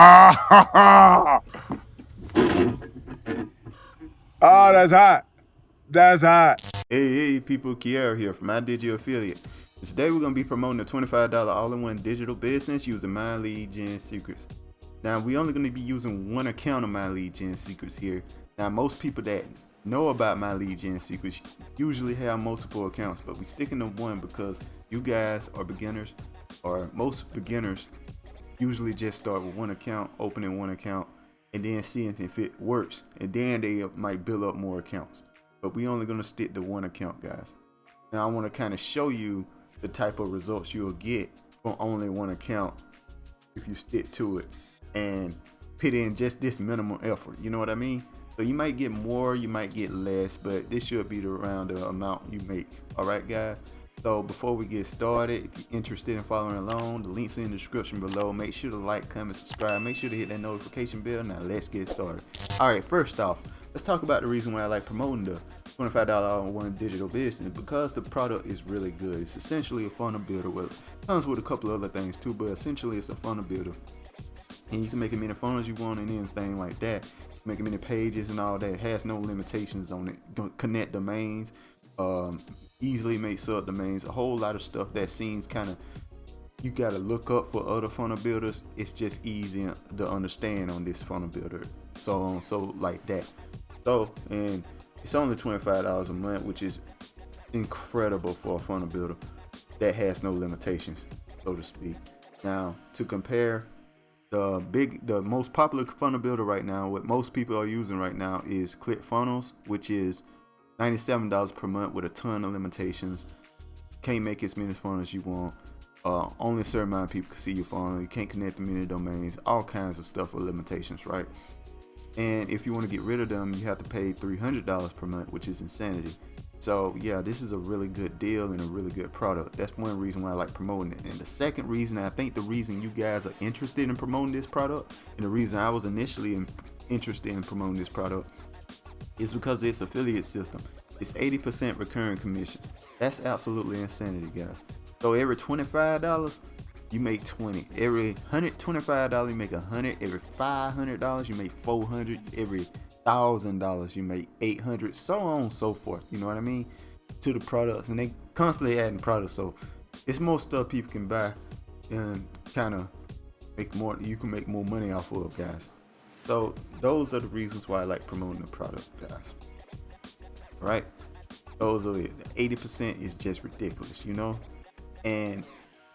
Ah, oh, that's hot. That's hot. Hey, people, Kiara here from My Digi Affiliate. Today we're going to be promoting a $25 all-in-one digital business using My Lead Gen Secrets. Now, we're only going to be using one account of My Lead Gen Secrets here. Now, most people that know about My Lead Gen Secrets usually have multiple accounts, but we sticking to one because you guys are beginners, or most beginners usually just start with one account, opening one account, and then seeing if it works, and then they might build up more accounts. But we only gonna stick to one account, guys. Now I want to kind of show you the type of results you'll get from only one account if you stick to it and put in just this minimum effort. You know what I mean? So you might get more, you might get less, but this should be around the amount you make. All right, guys. So before we get started, if you're interested in following along, the links are in the description below. Make sure to like, comment, subscribe. Make sure to hit that notification bell. Now let's get started. All right, first off, let's talk about the reason why I like promoting the $25 all-in-one digital business, because the product is really good. It's essentially a funnel builder. Well, it comes with a couple of other things too, but essentially it's a funnel builder. And you can make as many funnels you want and anything like that. Make as many pages and all that. It has no limitations on it. Connect domains. Easily make subdomains, a whole lot of stuff that seems kind of you gotta look up for other funnel builders. It's just easy to understand on this funnel builder, so on, so like that. So, and it's only $25 a month, which is incredible for a funnel builder that has no limitations, so to speak. Now, to compare, the most popular funnel builder right now, what most people are using right now, is ClickFunnels, which is $97 per month with a ton of limitations. Can't make as many funnels as you want. Only a certain amount of people can see your funnel. You can't connect to many domains. All kinds of stuff with limitations, right? And if you want to get rid of them, you have to pay $300 per month, which is insanity. So yeah, this is a really good deal and a really good product. That's one reason why I like promoting it. And the second reason, I think the reason you guys are interested in promoting this product, and the reason I was initially interested in promoting this product, is because it's affiliate system. It's 80% recurring commissions. That's absolutely insanity, guys. So every $25 you make 20. Every $125 you make 100. Every $500 you make 400. Every $1,000 you make 800. So on and so forth. You know what I mean? To the products, and they constantly adding products. So it's more stuff people can buy and kind of make more. You can make more money off of, guys. So those are the reasons why I like promoting the product, guys. Right? Those are it. 80% is just ridiculous, you know? And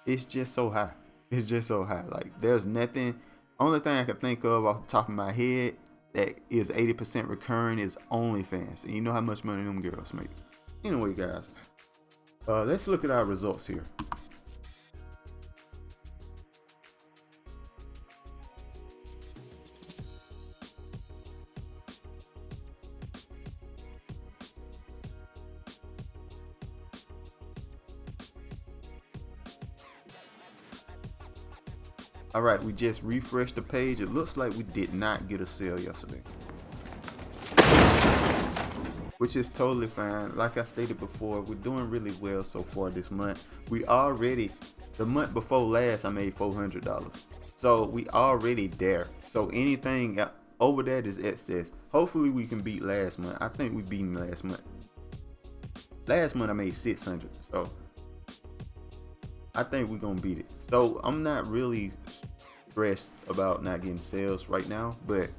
it's just so high. It's just so high. Like, there's nothing. Only thing I can think of off the top of my head that is 80% recurring is OnlyFans. And you know how much money them girls make. Anyway, guys, let's look at our results here. All right, we just refreshed the page. It looks like we did not get a sale yesterday, which is totally fine. Like I stated before, we're doing really well so far this month. We already, the month before last, I made $400. So we already there. So anything over that is excess. Hopefully we can beat last month. I think we beat last month. Last month I made 600. So I think we're gonna beat it. So I'm not really stressed about not getting sales right now, but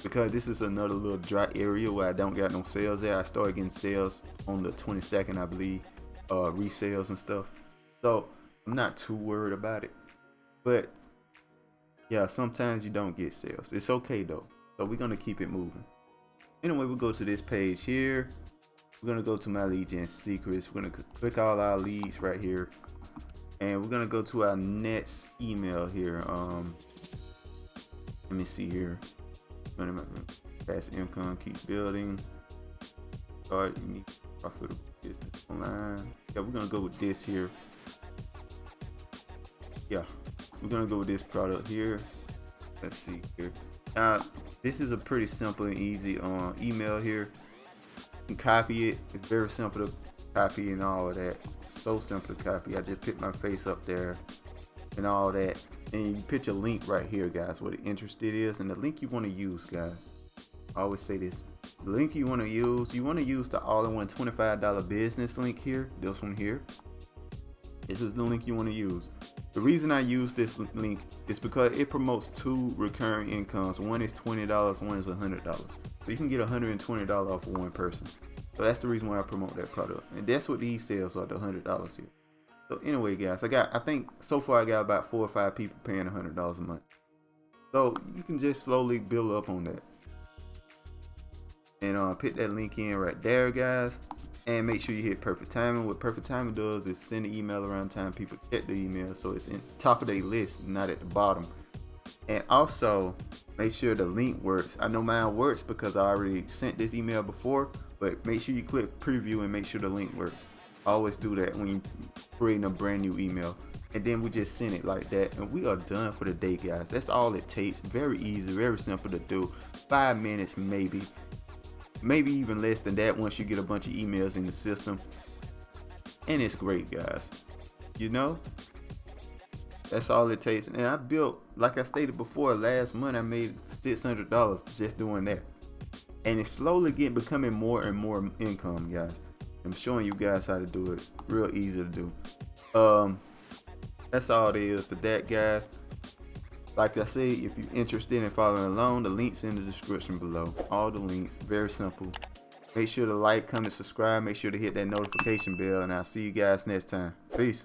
because this is another little dry area where I don't got no sales there, I started getting sales on the 22nd, I believe, resales and stuff. So I'm not too worried about it. But yeah, sometimes you don't get sales. It's okay though. So we're gonna keep it moving. Anyway, we'll go to this page here. We're gonna go to My Lead Gen Secrets. We're gonna click all our leads right here. And we're gonna go to our next email here. Let me see here. Pass income, keep building. Start unique profitable business online. Yeah, we're gonna go with this here. Yeah, we're gonna go with this product here. Let's see here. Now, this is a pretty simple and easy email here. You can copy it. It's very simple to copy and all of that. So simple to copy. I just put my face up there and all that, and you put your link right here, guys, where the interested is, and the link you want to use, guys. I always say this. The link you want to use the all-in-one $25 business link here. This one here. This is the link you want to use. The reason I use this link is because it promotes 2 recurring incomes. One is $20, one is $100. So you can get $120 off of one person. So that's the reason why I promote that product. And that's what these sales are, the $100 here. So anyway, guys, I think so far I got about 4 or 5 people paying $100 a month. So you can just slowly build up on that. And put that link in right there, guys. And make sure you hit perfect timing. What perfect timing does is send the email around time people check the email, so it's in top of their list, not at the bottom. And also make sure the link works. I know mine works because I already sent this email before, but make sure you click preview and make sure the link works. Always do that when you creating a brand new email. And then we just send it like that, and we are done for the day, guys. That's all it takes. Very easy, very simple to do. 5 minutes maybe even less than that once you get a bunch of emails in the system. And it's great, guys. You know, that's all it takes. And I built, like I stated before, last month I made $600 just doing that. And it's slowly becoming more and more income, guys. I'm showing you guys how to do it. Real easy to do. That's all there is to that, guys. Like I say, if you're interested in following along, the links in the description below. All the links, very simple. Make sure to like, comment, subscribe. Make sure to hit that notification bell, and I'll see you guys next time. Peace.